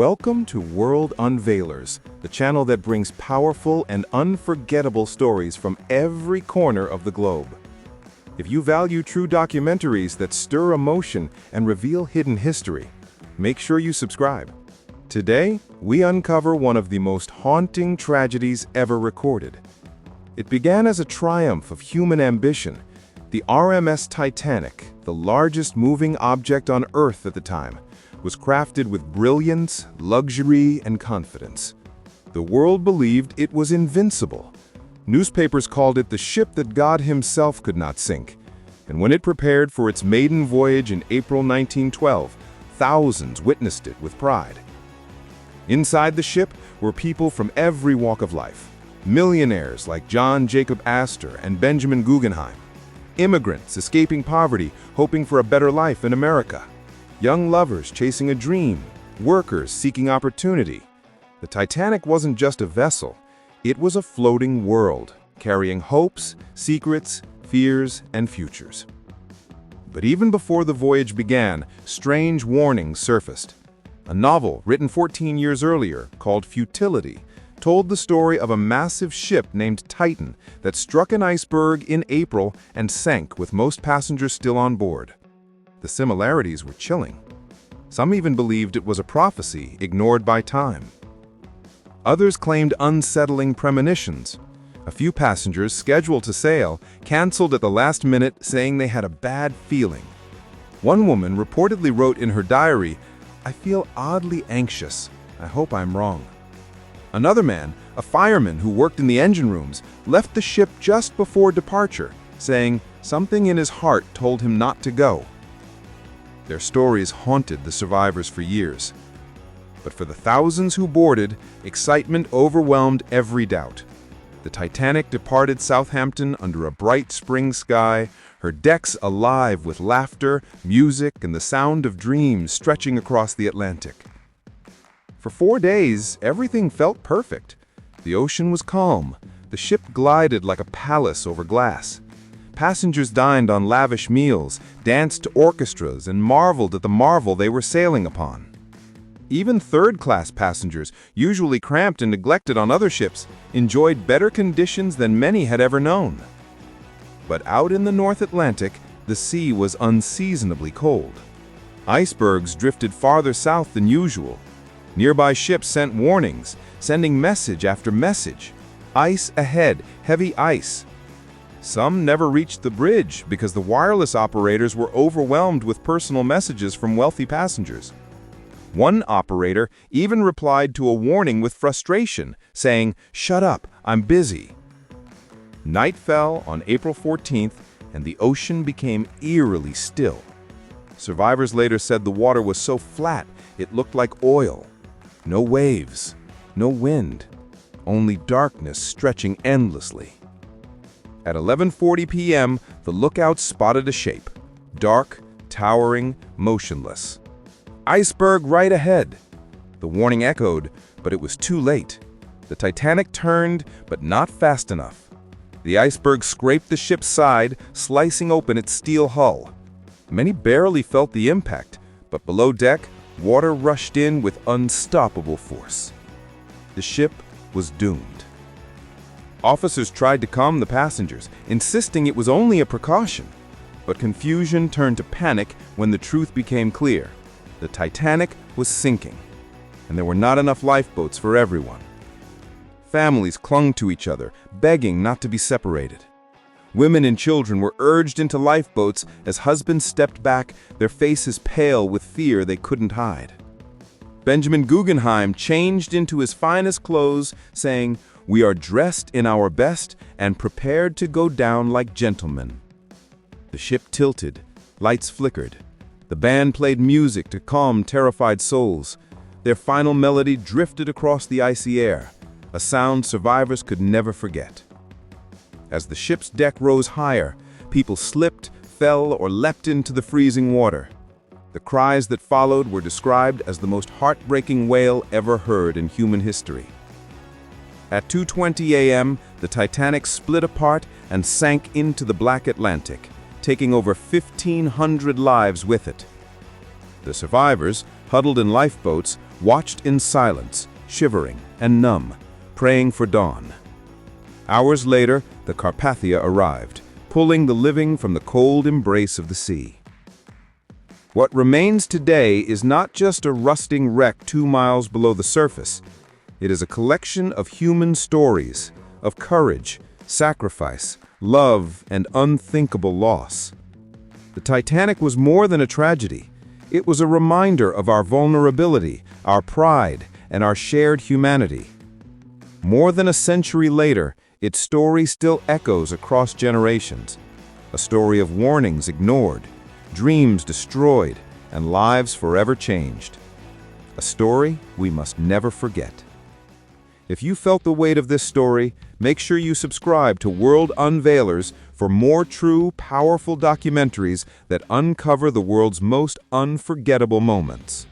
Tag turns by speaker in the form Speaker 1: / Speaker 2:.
Speaker 1: Welcome to World Unveilers, the channel that brings powerful and unforgettable stories from every corner of the globe. If you value true documentaries that stir emotion and reveal hidden history, make sure you subscribe. Today, we uncover one of the most haunting tragedies ever recorded. It began as a triumph of human ambition. The RMS Titanic, the largest moving object on Earth at the time, was crafted with brilliance, luxury, and confidence. The world believed it was invincible. Newspapers called it the ship that God himself could not sink. And when it prepared for its maiden voyage in April 1912, thousands witnessed it with pride. Inside the ship were people from every walk of life. Millionaires like John Jacob Astor and Benjamin Guggenheim. Immigrants escaping poverty, hoping for a better life in America. Young lovers chasing a dream, workers seeking opportunity. The Titanic wasn't just a vessel, it was a floating world, carrying hopes, secrets, fears, and futures. But even before the voyage began, strange warnings surfaced. A novel written 14 years earlier, called Futility, told the story of a massive ship named Titan that struck an iceberg in April and sank with most passengers still on board. The similarities were chilling. Some even believed it was a prophecy ignored by time. Others claimed unsettling premonitions. A few passengers scheduled to sail canceled at the last minute, saying they had a bad feeling. One woman reportedly wrote in her diary, "I feel oddly anxious. I hope I'm wrong." Another man, a fireman who worked in the engine rooms, left the ship just before departure, saying something in his heart told him not to go. Their stories haunted the survivors for years. But for the thousands who boarded, excitement overwhelmed every doubt. The Titanic departed Southampton under a bright spring sky, her decks alive with laughter, music, and the sound of dreams stretching across the Atlantic. For 4 days, everything felt perfect. The ocean was calm. The ship glided like a palace over glass. Passengers dined on lavish meals, danced to orchestras, and marveled at the marvel they were sailing upon. Even third-class passengers, usually cramped and neglected on other ships, enjoyed better conditions than many had ever known. But out in the North Atlantic, the sea was unseasonably cold. Icebergs drifted farther south than usual. Nearby ships sent warnings, sending message after message. Ice ahead, heavy ice. Some never reached the bridge because the wireless operators were overwhelmed with personal messages from wealthy passengers. One operator even replied to a warning with frustration, saying, "Shut up, I'm busy." Night fell on April 14th, and the ocean became eerily still. Survivors later said the water was so flat it looked like oil. No waves, no wind, only darkness stretching endlessly. At 11:40 p.m., the lookout spotted a shape, dark, towering, motionless. "Iceberg right ahead." The warning echoed, but it was too late. The Titanic turned, but not fast enough. The iceberg scraped the ship's side, slicing open its steel hull. Many barely felt the impact, but below deck, water rushed in with unstoppable force. The ship was doomed. Officers tried to calm the passengers, insisting it was only a precaution. But confusion turned to panic when the truth became clear. The Titanic was sinking, and there were not enough lifeboats for everyone. Families clung to each other, begging not to be separated. Women and children were urged into lifeboats as husbands stepped back, their faces pale with fear they couldn't hide. Benjamin Guggenheim changed into his finest clothes, saying, "We are dressed in our best and prepared to go down like gentlemen." The ship tilted, lights flickered. The band played music to calm terrified souls. Their final melody drifted across the icy air, a sound survivors could never forget. As the ship's deck rose higher, people slipped, fell, or leapt into the freezing water. The cries that followed were described as the most heartbreaking wail ever heard in human history. At 2:20 a.m., the Titanic split apart and sank into the black Atlantic, taking over 1,500 lives with it. The survivors, huddled in lifeboats, watched in silence, shivering and numb, praying for dawn. Hours later, the Carpathia arrived, pulling the living from the cold embrace of the sea. What remains today is not just a rusting wreck 2 miles below the surface. It is a collection of human stories, of courage, sacrifice, love, and unthinkable loss. The Titanic was more than a tragedy. It was a reminder of our vulnerability, our pride, and our shared humanity. More than a century later, its story still echoes across generations. A story of warnings ignored, dreams destroyed, and lives forever changed. A story we must never forget. If you felt the weight of this story, make sure you subscribe to World Unveilers for more true, powerful documentaries that uncover the world's most unforgettable moments.